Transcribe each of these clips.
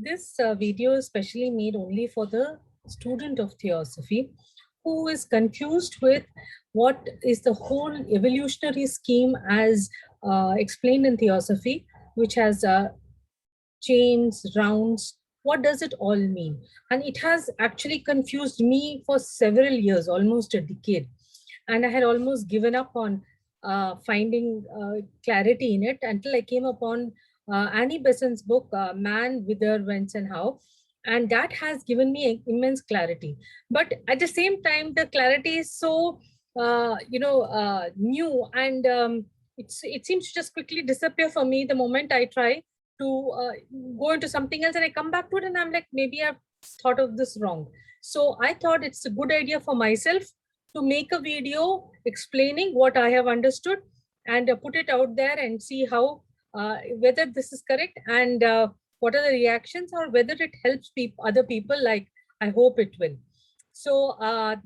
This video is specially made only for the student of Theosophy who is confused with what is the whole evolutionary scheme as explained in Theosophy, which has chains, rounds. What does it all mean? And it has actually confused me for several years, almost a decade. And I had almost given up on finding clarity in it until I came upon Annie Besant's book, Man, Whither, Whence, and How. And that has given me immense clarity. But at the same time, the clarity is so, new, and it seems to just quickly disappear for me the moment I try to go into something else, and I come back to it and I'm like, maybe I've thought of this wrong. So I thought it's a good idea for myself to make a video explaining what I have understood and put it out there and see how whether this is correct, and what are the reactions, or whether it helps other people, like I hope it will. So I'm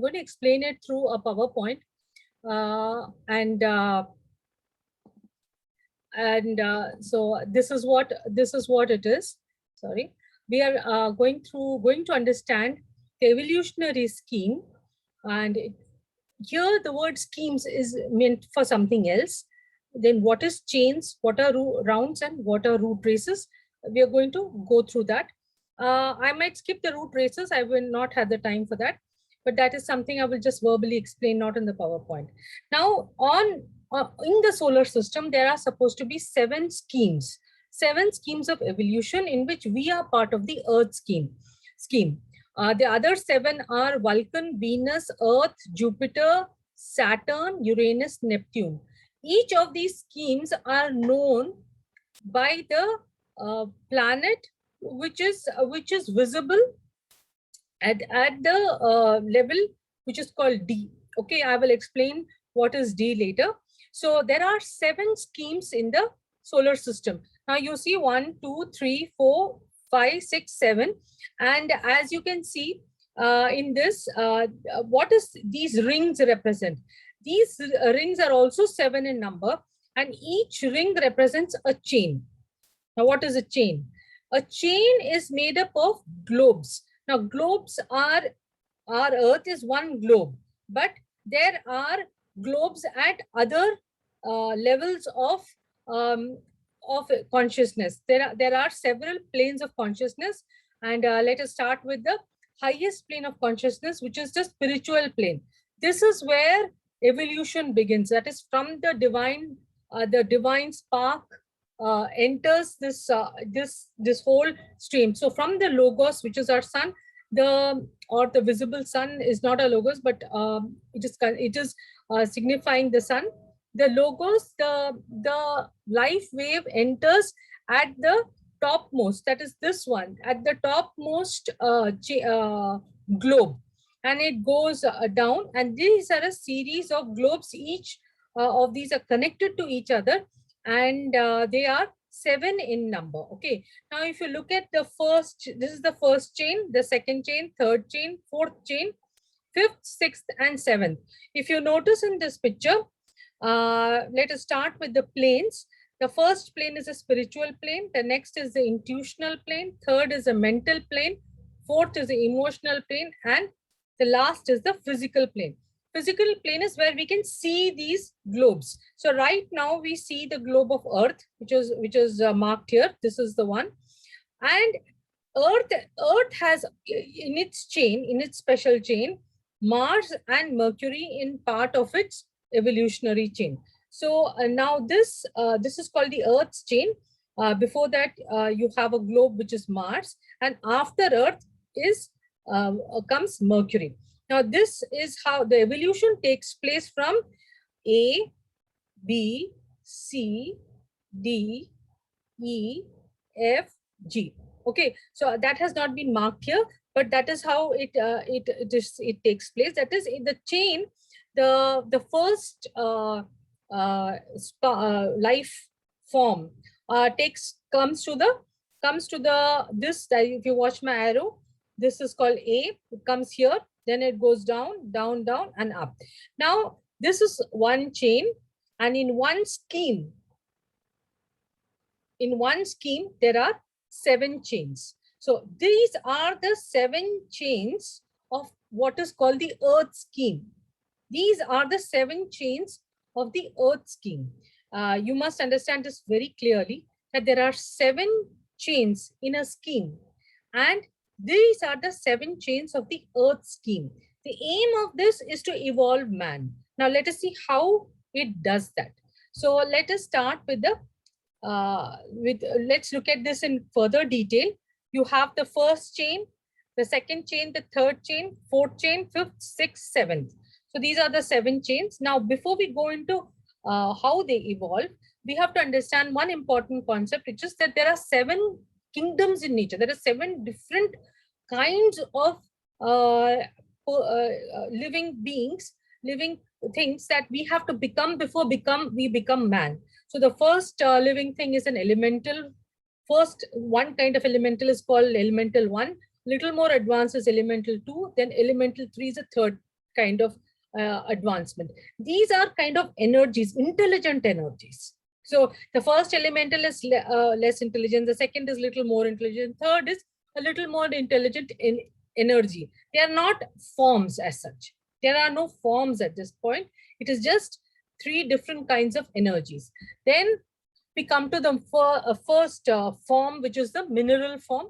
going to explain it through a PowerPoint, and so this is what it is. Sorry, we are going to understand the evolutionary scheme, and here the word schemes is meant for something else. Then what is chains, what are rounds, and what are root races? We are going to go through that. I might skip the root races. I will not have the time for that, but that is something I will just verbally explain, not in the PowerPoint. Now, in the solar system, there are supposed to be seven schemes of evolution in which we are part of the Earth scheme. The other seven are Vulcan, Venus, Earth, Jupiter, Saturn, Uranus, Neptune. Each of these schemes are known by the planet which is visible at the level which is called D. Okay, I will explain what is D later. So there are seven schemes in the solar system. Now you see 1, 2, 3, 4, 5, 6, 7. And as you can see in this, what is these rings represent? These rings are also seven in number, and each ring represents a chain. Now, what is a chain? A chain is made up of globes. Now, globes are, our Earth is one globe, but there are globes at other levels of consciousness. There are several planes of consciousness, and let us start with the highest plane of consciousness, which is the spiritual plane. This is where evolution begins. That is from the divine spark enters this whole stream. So from the logos, which is our sun, the visible sun is not a logos, but it is signifying the sun. The logos, the life wave enters at the topmost, that is this one, at the topmost globe, and it goes down, and these are a series of globes. Each of these are connected to each other, and they are seven in number. Okay, now if you look at the first, this is the first chain, the second chain, third chain, fourth chain, fifth, sixth, and seventh. If you notice in this picture, let us start with the planes. The first plane is a spiritual plane, the next is the intuitional plane, third is a mental plane, fourth is the emotional plane, and the last is the physical plane. Physical plane is where we can see these globes. So right now we see the globe of Earth, which is marked here. This is the one, and Earth has in its chain, in its special chain, Mars and Mercury in part of its evolutionary chain. So now this is called the Earth's chain. Before that, you have a globe which is Mars, and after Earth is comes Mercury. Now this is how the evolution takes place from A, B, C, D, E, F, G. Okay, so that has not been marked here, but that is how it takes place. That is in the chain. The first life form comes to the this. If you watch my arrow, this is called A. It comes here, then it goes down, down, down, and up. Now this is one chain, and in one scheme there are 7 chains. So these are the 7 chains of what is called the earth scheme. These are the 7 chains of the earth scheme. You must understand this very clearly, that there are 7 chains in a scheme, and these are the 7 chains of the earth scheme. The aim of this is to evolve man. Now let us see how it does that. So let us start with the let's look at this in further detail. You have the first chain, the second chain, the third chain, fourth chain, fifth, sixth, seventh. So these are the 7 chains. Now, before we go into how they evolve, we have to understand one important concept, which is that there are 7 kingdoms in nature. There are 7 different kinds of living beings, living things that we have to become before we become man. So the first living thing is an elemental. First, one kind of elemental is called elemental 1. Little more advanced is elemental 2. Then elemental 3 is a third kind of advancement. These are kind of energies, intelligent energies. So the first elemental is less intelligent. The second is little more intelligent. Third is a little more intelligent in energy. They are not forms as such. There are no forms at this point. It is just 3 different kinds of energies. Then we come to the first form, which is the mineral form,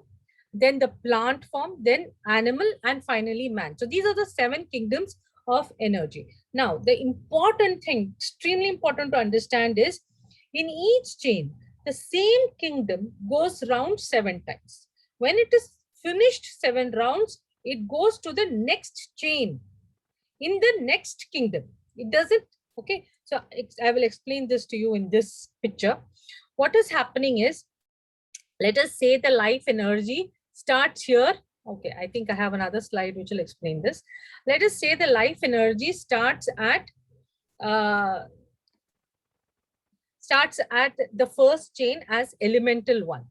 then the plant form, then animal, and finally man. So these are the 7 kingdoms of energy. Now, the important thing, extremely important to understand, is in each chain, the same kingdom goes round 7 times. When it is finished 7 rounds, it goes to the next chain in the next kingdom. It doesn't, okay? So I will explain this to you in this picture. What is happening is, let us say the life energy starts here. Okay, I think I have another slide which will explain this. Let us say the life energy starts at the first chain as elemental 1.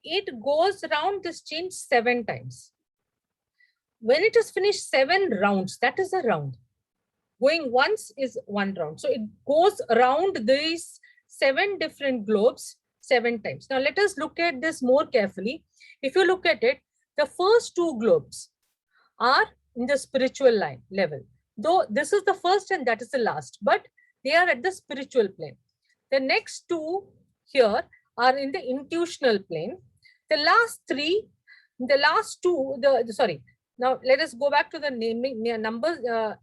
It goes around this chain 7 times. When it is finished 7 rounds, that is a round. Going once is 1 round. So it goes around these 7 different globes 7 times. Now let us look at this more carefully. If you look at it, the first 2 globes are in the spiritual level. Though this is the first and that is the last, but they are at the spiritual plane. The next 2 here are in the intuitional plane. The last 3, the last 2, sorry. Now let us go back to the naming numbers,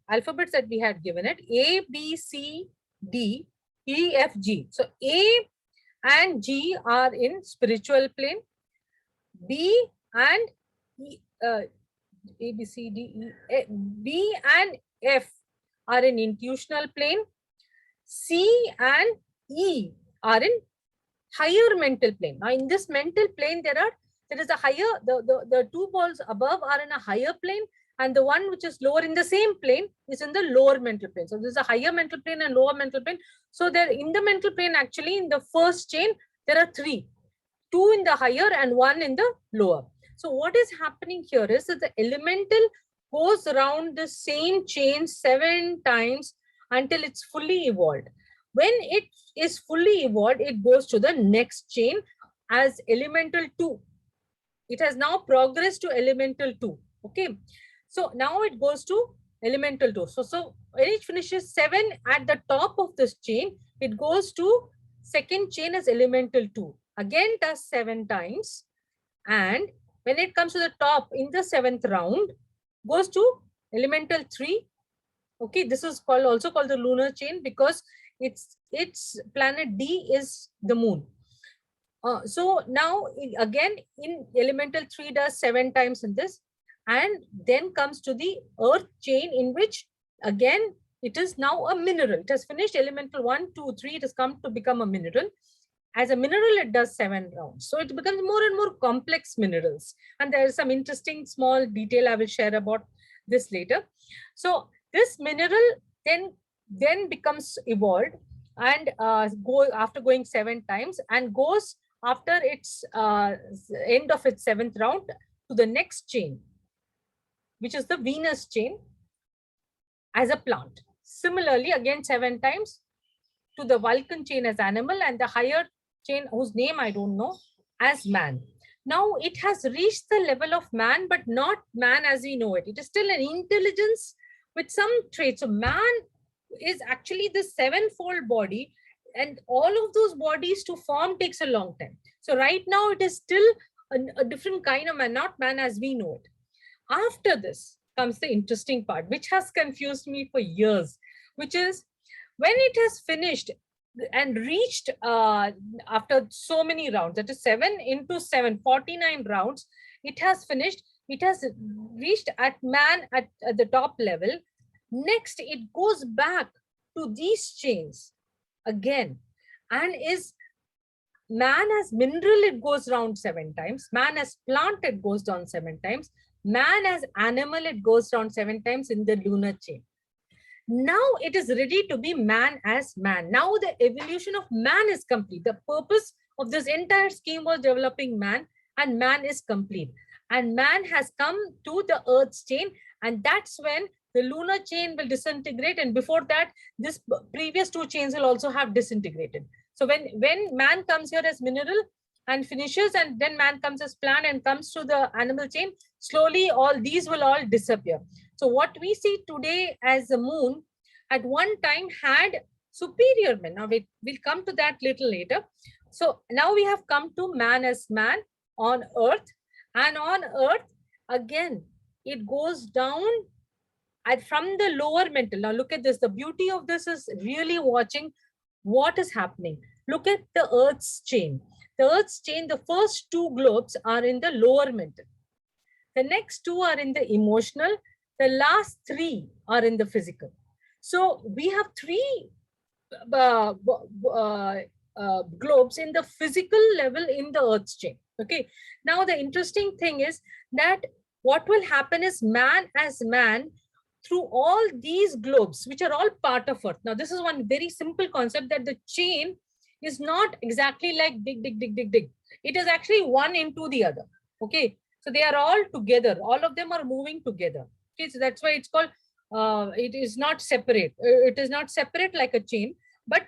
alphabets that we had given it. A, B, C, D, E, F, G. So A and G are in spiritual plane. B and E, A, B, C, D, E, B and F are in intuitional plane. C and E are in higher mental plane. Now in this mental plane, there is a higher, the 2 balls above are in a higher plane, and the one which is lower in the same plane is in the lower mental plane. So there's a higher mental plane and lower mental plane. So there in the mental plane, actually in the first chain, there are 3, 2 in the higher and 1 in the lower. So what is happening here is that the elemental goes around the same chain 7 times until it's fully evolved. When it is fully evolved, it goes to the next chain as elemental 2. It has now progressed to elemental 2. Okay. So now it goes to elemental 2. So when it finishes 7 at the top of this chain, it goes to second chain as elemental 2. Again does 7 times. And when it comes to the top in the 7th round, goes to elemental 3. Okay. This is also called the lunar chain, because its planet D is the moon. So now again in elemental 3 does 7 times in this, and then comes to the earth chain, in which again it is now a mineral. It has finished elemental 1, 2, 3. It has come to become a mineral. As a mineral, it does 7 rounds. So it becomes more and more complex minerals. And there is some interesting small detail I will share about this later. So this mineral then becomes evolved and after going 7 times, and goes after its end of its 7th round to the next chain, which is the Venus chain, as a plant. Similarly, again 7 times to the Vulcan chain as animal, and the higher chain, whose name I don't know, as man. Now it has reached the level of man, but not man as we know it. It is still an intelligence with some traits. So man is actually the sevenfold body, and all of those bodies to form takes a long time. So right now it is still a different kind of man, not man as we know it. After this comes the interesting part, which has confused me for years, which is when it has finished and reached after so many rounds, that is 7 into 7, 49 rounds, it has finished. It has reached at man at the top level. Next, it goes back to these chains again, and is man as mineral, it goes round 7 times. Man as plant, it goes down 7 times. Man as animal, it goes down 7 times in the lunar chain. Now it is ready to be man as man. Now the evolution of man is complete. The purpose of this entire scheme was developing man, and man is complete. And man has come to the Earth's chain, and that's when the lunar chain will disintegrate. And before that, this previous 2 chains will also have disintegrated. So when man comes here as mineral and finishes, and then man comes as plant and comes to the animal chain, slowly all these will all disappear. So what we see today as the moon at one time had superior men. Now we'll come to that little later. So now we have come to man as man on Earth, and on Earth again it goes down and from the lower mental. Now look at this. The beauty of this is really watching what is happening. Look at the Earth's chain. The Earth's chain, the first 2 globes are in the lower mental. The next 2 are in the emotional. The last 3 are in the physical. So we have 3 globes in the physical level in the Earth's chain. Okay. Now the interesting thing is that what will happen is man as man through all these globes, which are all part of Earth. Now this is one very simple concept, that the chain is not exactly like dig. It is actually one into the other. Okay. So they are all together. All of them are moving together. Okay, so that's why it's called, it is not separate. It is not separate like a chain, but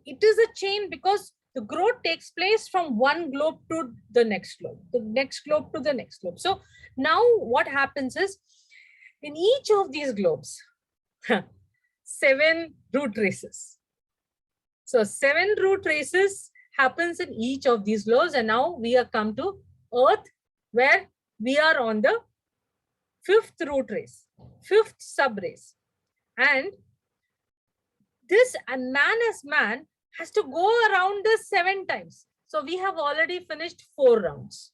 it is a chain because the growth takes place from one globe to the next globe, the next globe to the next globe. So now what happens is, in each of these globes, 7 root races. So 7 root races happens in each of these globes, and now we have come to Earth, where we are on the 5th root race, 5th sub race. And this man as man has to go around this 7 times. So we have already finished 4 rounds.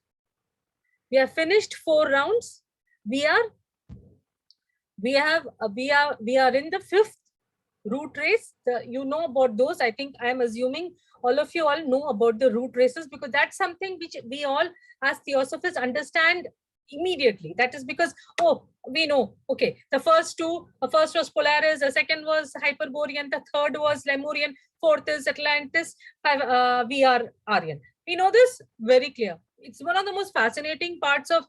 We have finished 4 rounds. We are in the 5th root race. You know about those. I think I'm assuming all of you all know about the root races, because that's something which we all as Theosophists understand immediately. That is because, oh, we know, okay, the first was Polaris, the second was Hyperborean, the third was Lemurian, 4th is Atlantis, we are Aryan. We know this very clear. It's one of the most fascinating parts of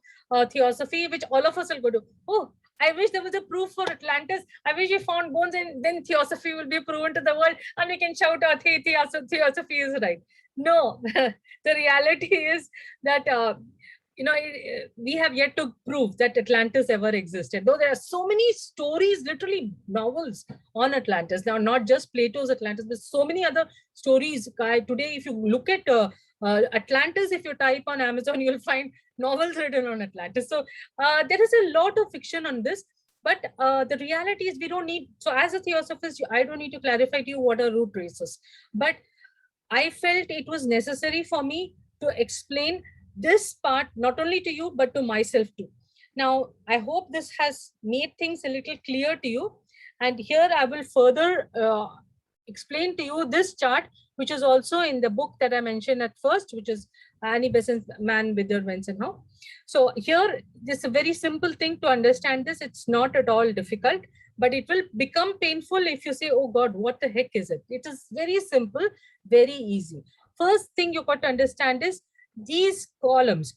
Theosophy, which all of us will go to. Oh, I wish there was a proof for Atlantis. I wish we found bones, and then Theosophy will be proven to the world, and we can shout out, hey, Theosophy is right. No, the reality is that we have yet to prove that Atlantis ever existed, though there are so many stories, literally novels on Atlantis. Now, not just Plato's Atlantis, but so many other stories. Today, if you look at Atlantis, if you type on Amazon, you'll find novels written on Atlantis. So there is a lot of fiction on this, but the reality is we don't need, so as a Theosophist, I don't need to clarify to you what are root races, but I felt it was necessary for me to explain this part, not only to you, but to myself too. Now, I hope this has made things a little clear to you. And here I will further explain to you this chart, which is also in the book that I mentioned at first, which is Annie Besant's Man, Whither, Whence and How. So here, this is a very simple thing to understand this. It's not at all difficult, but it will become painful if you say, oh God, what the heck is it? It is very simple, very easy. First thing you got to understand is these columns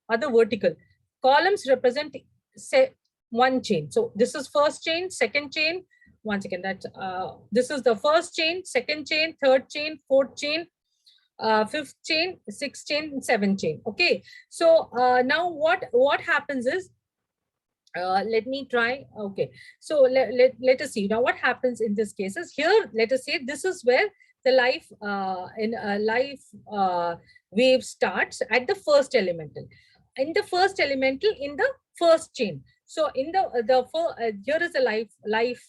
are the vertical. Columns represent, say, one chain. So this is first chain, second chain. Once again, this is the first chain, second chain, third chain, fourth chain, fifth chain, sixth chain, seventh chain. Okay. So now what happens is, let me try. Okay. So let us see now what happens in this cases here. Let us say this is where the life life wave starts at the first elemental. In the first elemental, in the first chain. So in here is a life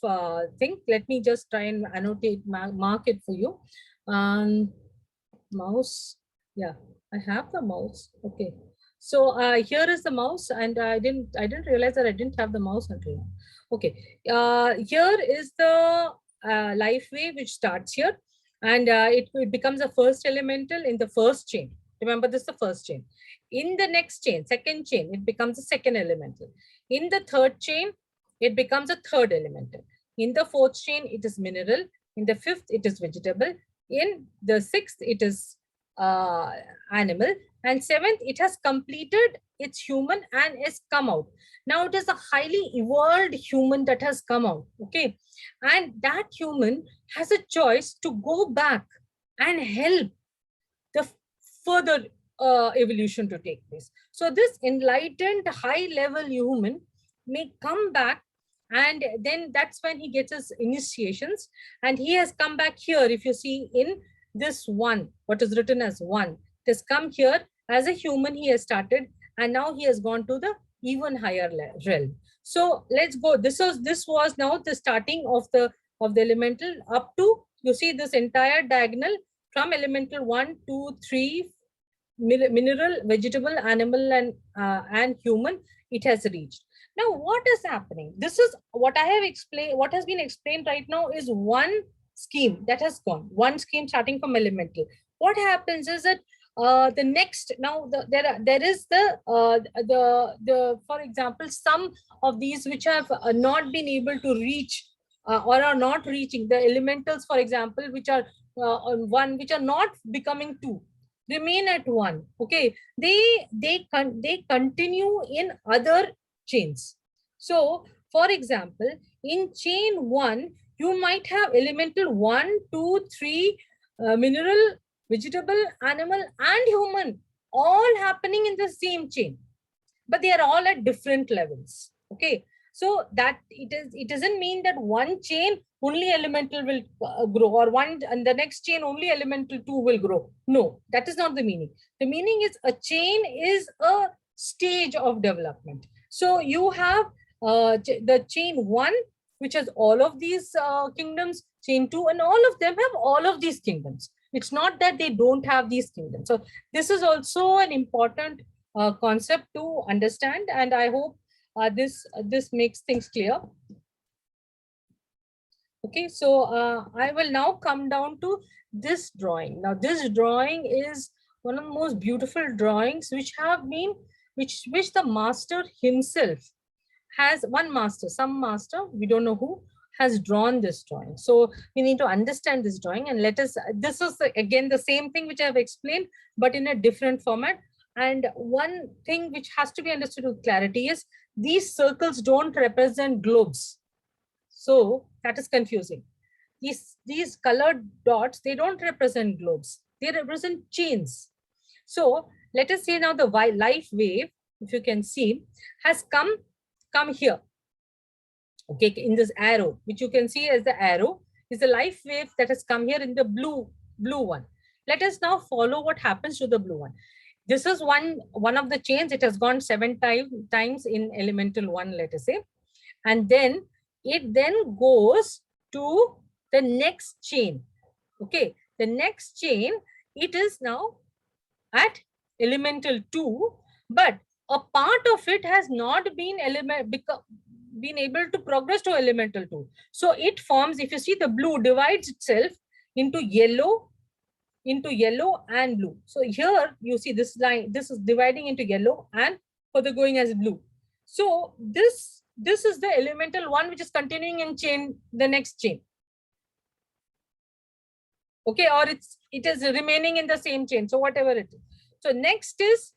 thing. Let me just try and annotate, mark it for you. Mouse. Yeah, I have the mouse. Okay. So here is the mouse, and I didn't realize that I didn't have the mouse until now. Okay. Here is the life wave which starts here, and it becomes a first elemental in the first chain. Remember, this is the first chain. In the next chain, second chain, it becomes a second elemental. In the third chain, it becomes a third elemental. In the fourth chain, it is mineral. In the fifth, it is vegetable. In the sixth, it is animal. And seventh, it has completed its human and is come out. Now it is a highly evolved human that has come out. Okay. And that human has a choice to go back and help the further evolution to take place. So this enlightened high level human may come back, and then that's when he gets his initiations, and he has come back here. If you see in this one, what is written as one, it has come here as a human, he has started, and now he has gone to the even higher realm. So let's go. This was now the starting of the elemental up to, you see this entire diagonal from elemental 1, 2, 3, mineral, vegetable, animal, and human, it has reached. Now what is happening? This is what I have explained. What has been explained right now is one scheme that has gone, one scheme starting from elemental. What happens is that the next, now there is the for example, some of these which have not been able to reach or are not reaching the elementals, for example, which are one, which are not becoming two, remain at one. Okay, they continue in other chains. So for example, in chain one, you might have elemental 1, 2, 3, mineral, vegetable, animal, and human, all happening in the same chain, but they are all at different levels. Okay, so that it doesn't mean that one chain only elemental will grow, or one and the next chain only elemental 2 will grow. No, that is not the meaning. The meaning is a chain is a stage of development. So you have the chain 1, which has all of these kingdoms, chain 2, and all of them have all of these kingdoms. It's not that they don't have these kingdoms. So this is also an important concept to understand, and I hope this makes things clear. Okay, so I will now come down to this drawing. Now this drawing is one of the most beautiful drawings which have been, which the master himself has, one master, some master, we don't know who, has drawn this drawing. So we need to understand this drawing, and let us, this is again the same thing which I have explained, but in a different format. And one thing which has to be understood with clarity is these circles don't represent globes. So that is confusing. These colored dots, they don't represent globes. They represent chains. So let us say now the life wave, if you can see, has come here. Okay, in this arrow, which you can see as the arrow, is the life wave that has come here in the blue one. Let us now follow what happens to the blue one. This is one of the chains. It has gone 7 times in elemental 1, let us say. And then it then goes to the next chain. Okay, the next chain, it is now at elemental 2, but a part of it has not been able to progress to elemental 2. So it forms, if you see, the blue divides itself into yellow and blue. So here you see this line, this is dividing into yellow and further going as blue. So this is the elemental 1 which is continuing in chain, the next chain. Okay, or it is remaining in the same chain. So whatever it is. So next is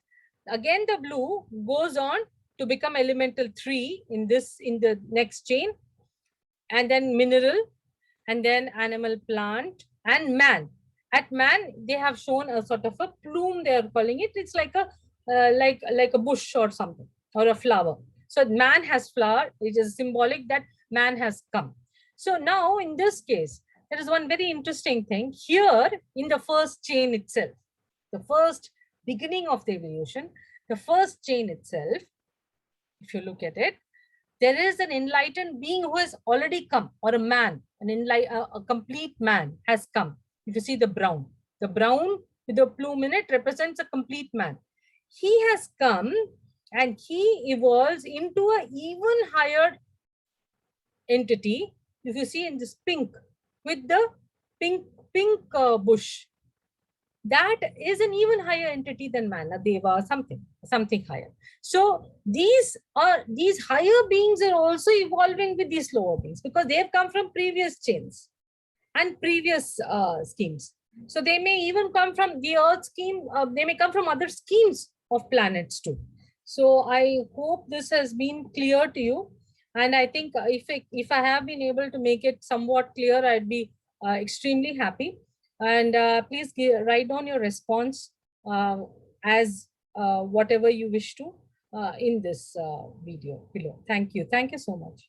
again the blue goes on to become elemental 3 in the next chain, and then mineral, and then animal, plant, and man. At man, they have shown a sort of a plume, they are calling it. It's like a like a bush or something, or a flower. So man has flower, it is symbolic that man has come. So now in this case, there is one very interesting thing here in the first chain itself, the first beginning of the evolution, the first chain itself, if you look at it, there is an enlightened being who has already come, or a man, a complete man has come. If you see the brown with the plume in it represents a complete man. He has come and he evolves into a even higher entity. If you see in this pink with the pink bush, that is an even higher entity than man, a deva, something higher. So these higher beings are also evolving with these lower beings, because they have come from previous chains and previous schemes. So they may even come from the earth scheme, they may come from other schemes of planets too. So I hope this has been clear to you, and I think if I have been able to make it somewhat clear, I'd be extremely happy. And please write down your response as whatever you wish to in this video below. Thank you so much.